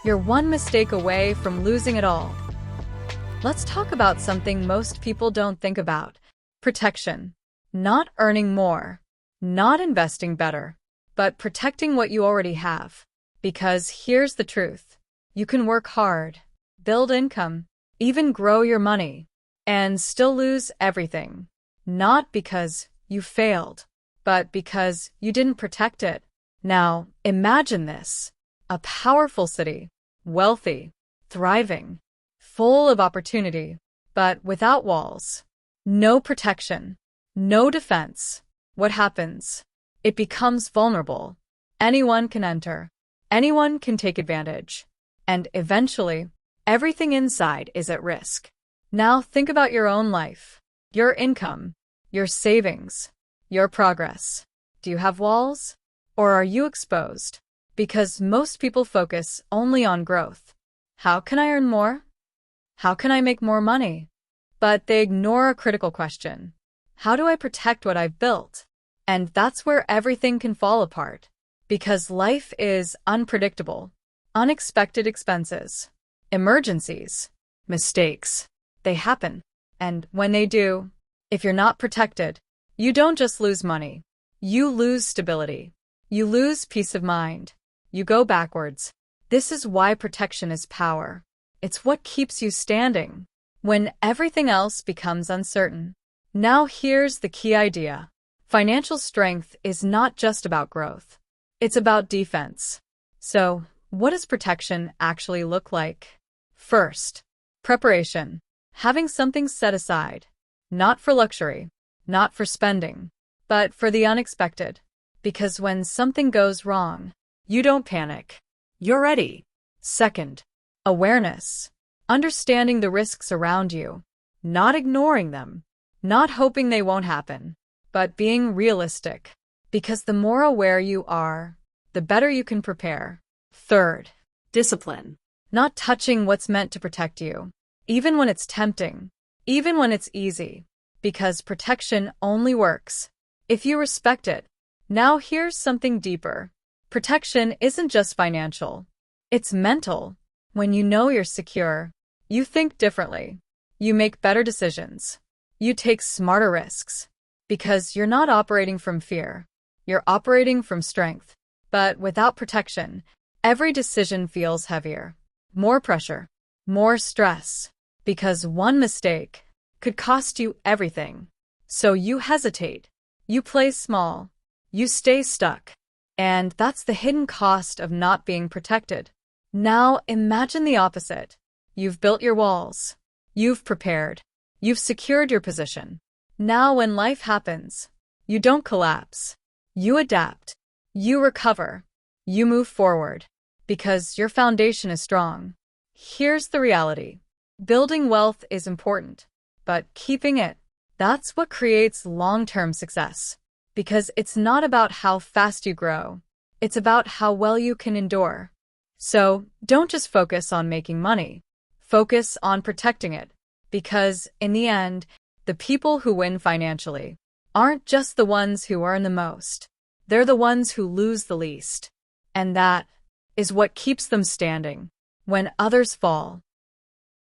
You're one mistake away from losing it all. Let's talk about something most people don't think about: protection. Not earning more, not investing better, but protecting what you already have. Because here's the truth: you can work hard, build income, even grow your money, and still lose everything. Not because you failed, but because you didn't protect it. Now, imagine this: a powerful city, wealthy, thriving, full of opportunity, but without walls. No protection, no defense. What happens? It becomes vulnerable. Anyone can enter. Anyone can take advantage. And eventually, everything inside is at risk. Now think about your own life, your income, your savings, your progress. Do you have walls? Or are you exposed? Because most people focus only on growth. How can I earn more? How can I make more money? But they ignore a critical question: how do I protect what I've built? And that's where everything can fall apart. Because life is unpredictable. Unexpected expenses, emergencies, mistakes, they happen. And when they do, if you're not protected, you don't just lose money. You lose stability. You lose peace of mind. You go backwards. This is why protection is power. It's what keeps you standing when everything else becomes uncertain. Now here's the key idea: financial strength is not just about growth. It's about defense. So, what does protection actually look like? First, preparation. Having something set aside. Not for luxury, not for spending, but for the unexpected. Because when something goes wrong, you don't panic. You're ready. Second, awareness. Understanding the risks around you. Not ignoring them. Not hoping they won't happen, but being realistic. Because the more aware you are, the better you can prepare. Third, discipline. Not touching what's meant to protect you, even when it's tempting, even when it's easy. Because protection only works if you respect it. Now here's something deeper. Protection isn't just financial. It's mental. When you know you're secure, you think differently. You make better decisions. You take smarter risks. Because you're not operating from fear. You're operating from strength. But without protection, every decision feels heavier. More pressure. More stress. Because one mistake could cost you everything. So you hesitate. You play small. You stay stuck. And that's the hidden cost of not being protected. Now imagine the opposite. You've built your walls. You've prepared. You've secured your position. Now when life happens, you don't collapse. You adapt. You recover. You move forward. Because your foundation is strong. Here's the reality. Building wealth is important, but keeping it, that's what creates long-term success. Because it's not about how fast you grow. It's about how well you can endure. So, don't just focus on making money. Focus on protecting it. Because, in the end, the people who win financially aren't just the ones who earn the most. They're the ones who lose the least. And that is what keeps them standing when others fall.